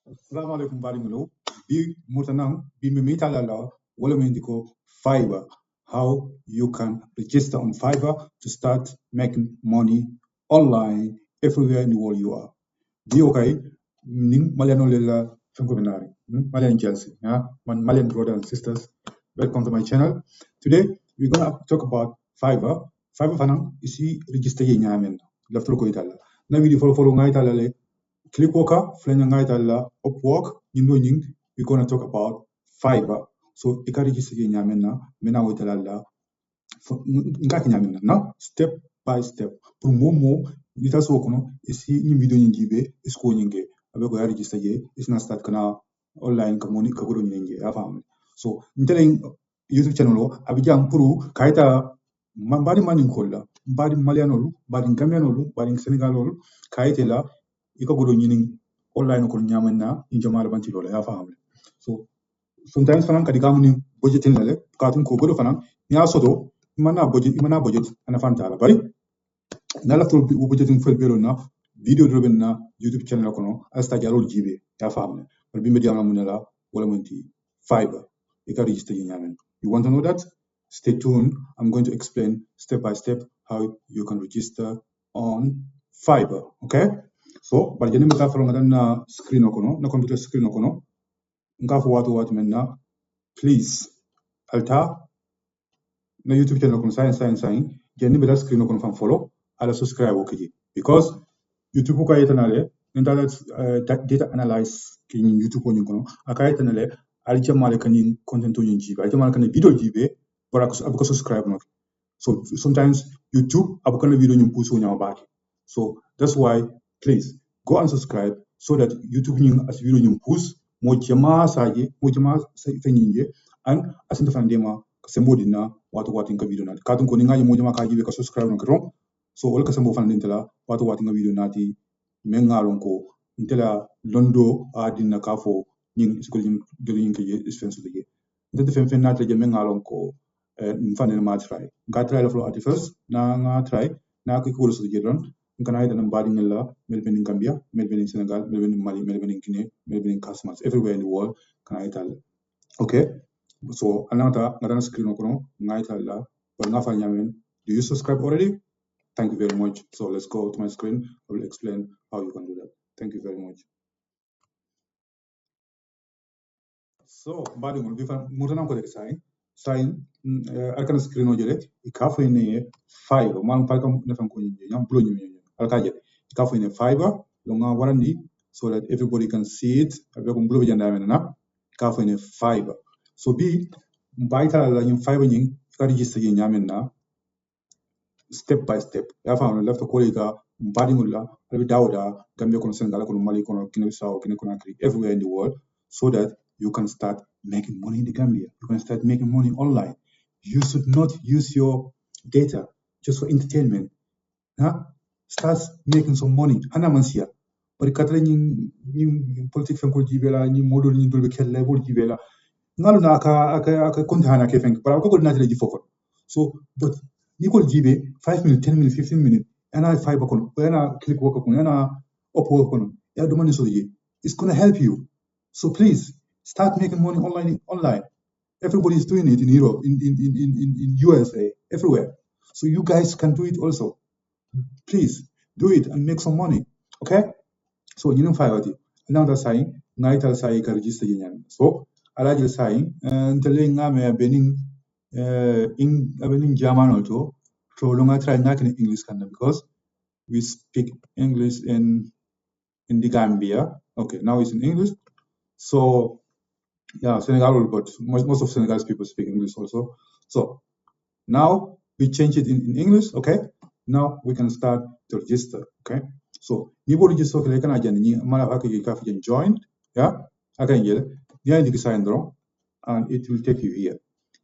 Assalamu alaikum baringolo. Bi mutanang bi mimita lala wala mendiko Fiverr. How you can register on Fiverr to start making money online everywhere in the world you are. Bi okay, ning Maliano lela fenko benari. Malian Chelsea. Yeah, Malian brothers and sisters. Welcome to my channel. Today we're gonna talk about Fiverr. Fiverr fanang isi register ye nyamen. Laftro ko itala. Na video follow ngai itala le click worker, Flanyanga Upwork, Ying, we're going to talk about Fiverr. So, Ikari Nyamena, Mena Witalala, Ngaki now, step by step. Pour Momo, Litas Wokono, is he in video in Gibe, is going ge, Abeko register ye, is not start kana online community Kaburu Yenge, a family. So, in telling YouTube channel, Abijang Puru, Kaita, Badi Maninkola, Badi Malianolu, Badi Gambianolu, Badi Senegalolu, Kaitela, Ikaguru meaning online ko nyamana in jamal banti lola ya family. So sometimes fanan kadikamu ni budgeting lele katun ko godo fanan ni asodo imana budget ana fanta bari nala to budgeting fel belo na video drobe na YouTube channel kono asta jarol jibe ya family but bi media munela wala munti Fiverr ika register nyamen. You want to know that? Stay tuned. I'm going to explain step by step how you can register on Fiverr. Okay? So, but jeni meka follow na screen okono, na computer screen okono. Nka fo watu menna. Please, alta na YouTube channel okono sign. Jeni meka screen okono fan follow. Ala subscribe okay. Because YouTube ko yetanale, nda data analyze kin YouTube ko nyukono. Aka yetanale alja male kanin content on jibe. Alja male kanin video jibe, but abuko subscribe no. So sometimes YouTube abuko na video nyum puso nyama baki. So that's why please go and subscribe so that YouTube nying as video nyum push mo jama saje mo jama fenyinje and asinta fandema kasembo dina watu inka video na katun ko ninga mo jama ka jibe ka subscribe no kron so wala kasembo fandintela watu inka video nati mengalon ko intela londo adina kafo nying iskol nying dole nying ke expense de ndete fen nata je mengalon ko mfanel ma try ga try la flow at first na nga try na ko ko so jedon ngana ida nan badi ngella melben in Gambia melben in Senegal melben in Mali melben in Guinea melben in Casamance everywhere in the world kana ita okay so anata ngana screen ko nga ita la but nga fa nyamen do you subscribe already? Thank you very much. So let's go to my screen. I will explain how you can do that. Thank you very much. So badi ngol bifa mutana ko de sign alkan screen o jele ikafo ne Fiverr man palkam nefan ko nyinje nyam blo nyinje alkaje ikafo ne Fiverr longa warandi so that everybody can see it abe ko blo janda menna ikafo ne Fiverr so bi baita la nyim Fiverr nying ka register ye nyamenna step by step ya fa on left ko lika badi ngulla abe dawda Gambia ko Senegal ko Mali ko Guinea-Bissau ko everywhere in the world so that you can start making money in the Gambia. You can start making money online. You should not use your data just for entertainment. Huh? Start making some money. Ana mansia. But katla ni politique fen ko jibela ni modol ni dolbe kelle bol jibela. Ngalu na aka kontana ke fen para ko na tele jifoko. So but ni ko jibe 5 minutes, 10 minutes, 15 minutes. Ana Fiverr kono, ana click work kono, ana Upwork kono. Ya do money so it's going to help you. So please start making money online. Everybody is doing it in Europe, in USA, everywhere. So you guys can do it also. Please do it and make some money. Okay? So you know Fiverr. Another sign, night sign can register yin. So I like the sign and telling me benin in German also. So long I try not in English because we speak English in the Gambia. Okay, now it's in English. So yeah, Senegal, but most of Senegalese people speak English also. So now we change it in English, okay? Now we can start to register, okay? So you will register okay, can I join, yeah? I can get it. Sign and it will take you here.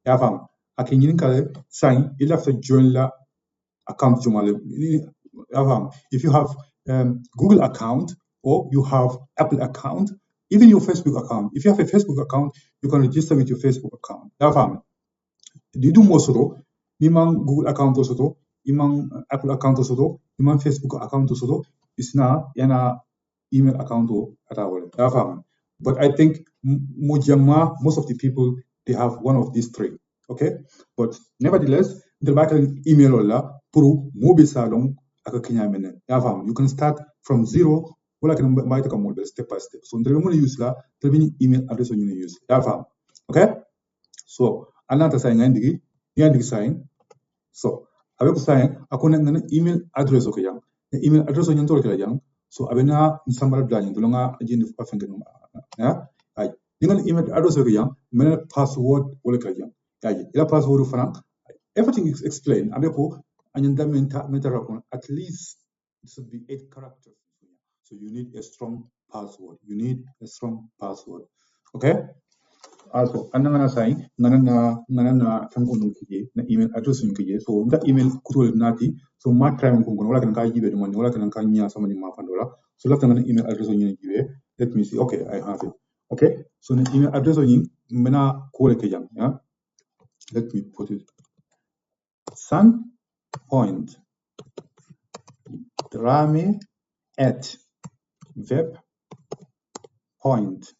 Yeah, fam. I can sign. You have to join the account. If you have Google account or you have Apple account, even your Facebook account. If you have a Facebook account, you can register with your Facebook account. Yeah, fam. You do more so. Imang Google account also, imang Apple account also, imang Facebook account also. Is na yana email account at our. Yeah, fam. But I think most of the people they have one of these three. Okay, but nevertheless, the back email or la puru mobi salon aka kinyamene. You can start from zero. Wala can buy the model step by step. So the more use la, the email address you use. Okay, so another sign and sign. So avec sign akona ngana email address okay yang. The email address on your yang. So abena nsambara blanyi dolonga ajini afenge no ya ay ningal email address okay yang mena password wala ka yang ay ila password fana everything is explained abeko anyanda menta rakon at least it should be 8 characters. So you need a strong password. Okay. Also ananga sai ngana tango no kije na email address no kije so that email kutol nati so ma try ko ngono wala kan ka jibe dum wala kan ka nya sama ni ma fandola so lafta ngana email address no jibe. Let me see. Okay, I have it. Okay, so the email address no mena ko le kejang yeah. Let me put it sun point drame at web point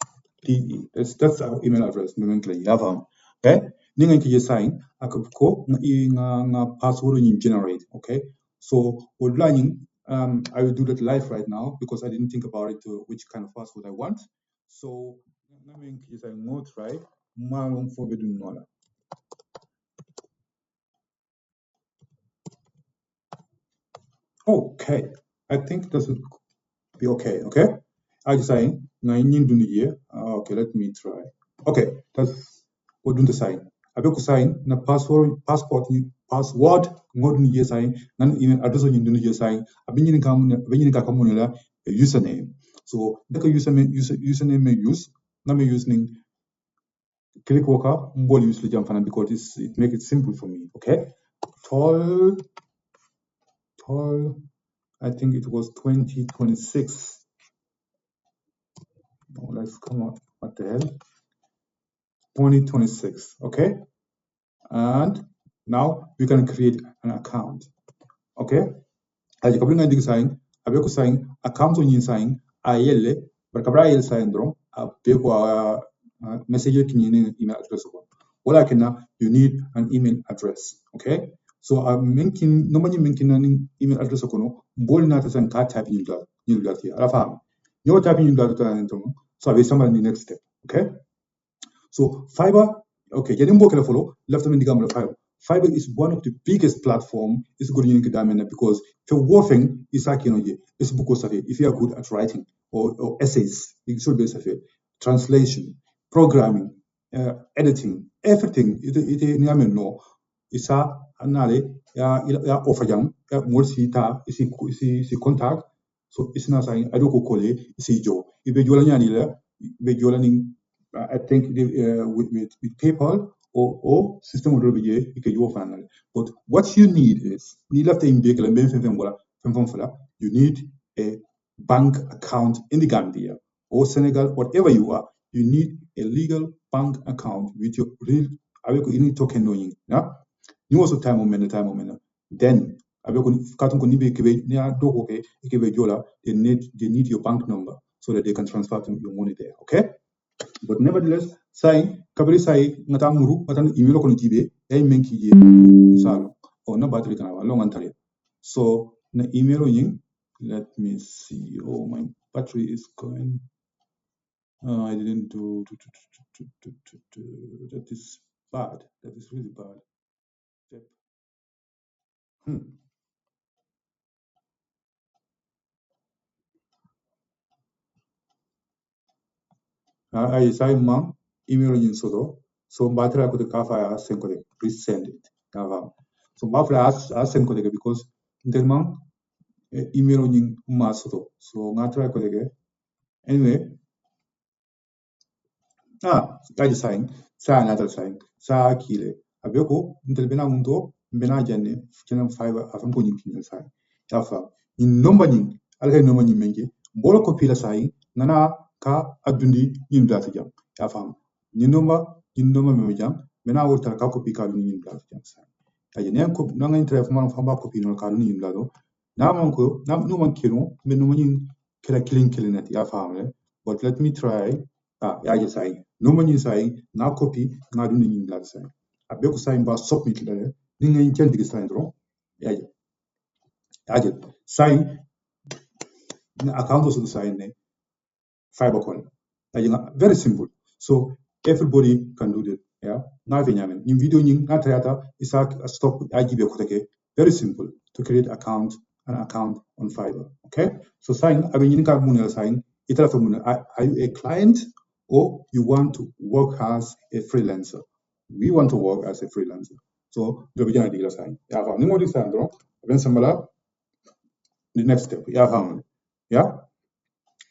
de. That's our email address. Okay, ninga kije sign akapko nga password you generate. Okay, so we're learning. I will do that live right now because I didn't think about it which kind of password I want. So let me say no try malum forbidden nola. Okay, I think this would be okay. Okay, I just saying okay, let me try. Okay, that's what doing the sign. Abeku sign na passport ni password ngodun ye sign nan email address ni dun ye sign abinyin ka kamun la username. So the username may use na may using click worker mbol use le jamfana because it make it simple for me. Okay, tall I think it was 2026. Oh, let's come on. What the hell? 2026. Okay. And now we can create an account. Okay. As you can sign, abeku sign account on your sign ayelle barkabra ayel sign dron abeku message kin email address ko. Wala kana you need an email address. Okay. So minkin normally minkin an email address ko no bol na ta san ka type in that here. Ala fam. You type in that so I will summarize the next step. Okay. So Fiverr, okay, follow left Fiverr. Fiverr is one of the biggest platform. It's good in Gambia because for working is like it's because of it. If you are good at writing or essays, it should be translation, programming, editing, everything. It no. It's a anale ya offer young ya more sita isi contact. So it's not saying I don't go call it. Isi Joe. If you are I think with PayPal or system of final. But what you need is you need a bank account in the Gambia or Senegal, whatever you are. You need a legal bank account with your real token knowing. Yeah, you also time on then they need your bank number so that they can transfer your money there. Okay. But nevertheless, sai kabri sai ngata muru ngata email ko tibe ay menki je salo o na battery kana wa long antare. So na email yin, let me see. Oh, my battery is going. I didn't do. That is bad. That is really bad. I say mom email yin sodo. So battery ko de kafa ya sen ko de please send it. So battery as sen ko de because intel mom email yin masodo. So ngatra ko de anyway. I sign sa another sign sa kile abeko intel bena mundo bena janne kenan Fiverr afan ko nyinkin sign yafa in number nyin alga number nyin menje bolo ko pila sign nana ka adundi yin data jam yafa ni number me jam bena wurta ka ko pika dun yin data jam sign aje ne ko nanga intel fama famba ko pino ka dun yin data na man ko na no man kilo me no man kila killing net yafa but let me try yaje sai no mani sai na copy na dun ni la sai abe ko sai ba submit la ni ngi jandi sai dro yaje sai account so sai ne Fiverr call. Very simple. So everybody can do that. Yeah. Now in video na triata is a stop IGB. Very simple to create an account on Fiverr. Okay. So sign. I mean, you can sign. Are you a client or you want to work as a freelancer? We want to work as a freelancer. So the beginning deal sign. Yeah. The next step. Yeah.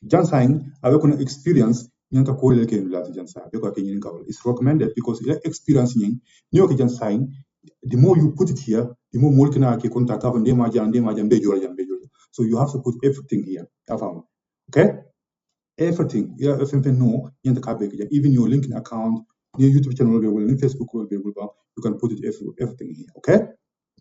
Jansaing avec une experience nyanta ko le ken la jansa be ko ken kawol is recommended because the experience yin nyo ke jansaing the more you put it here the more mulkina ke contact have ndema jan be jora so you have to put everything here okay everything if you know nyanta ka be even your LinkedIn account your YouTube channel be your Facebook will be you can put it everything here okay.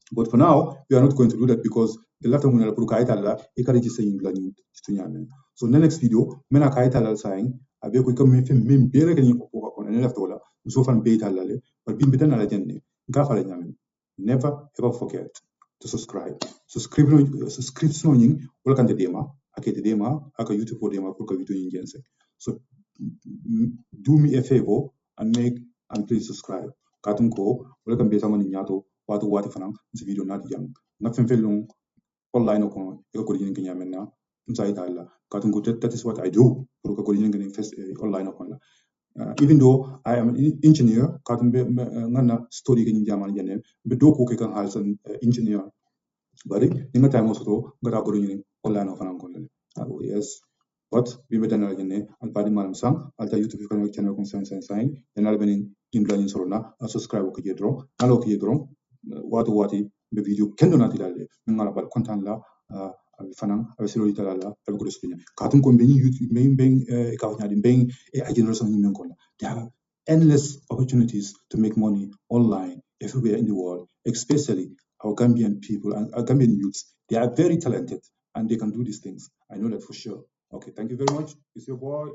But for now, we are not going to do that because the left one will kaitala encourage saying learning to nyamen. So the next video, mena kaitala saying abe ko kam mem bere kan ko ko na left wala so fan be talale but bim bitan ala jenne ga fala nyamen. Never ever forget to subscribe. Subscription ning wala kan dema akete dema aka YouTube for dema pour ka video ning jense. So do me a favor and please subscribe. Katun ko wala kan be sama ni nyato watu fanang this video not young na long online ko e ko yin kenya menna inside Allah katun ko that is what I do pour ko yin kenya first online ko even though I am an engineer katun be ngana story kenya jaman jene be do ko ke kan halsan engineer bari ninga time also ngata ko yin online fanang ko yes but we be dana jene al padi malam sang alta YouTube ko channel ko sen denal benin imblani sorona subscribe ko jedro alo ko jedro wati be video kendo na tilale ngala bal content la fanang abe silo italala abe ko respinya katun ko be YouTube be ka nyadi be a generation ni men ko there are endless opportunities to make money online everywhere in the world, especially our Gambian people and our Gambian youths. They are very talented and they can do these things. I know that for sure. Okay, thank you very much. It's your boy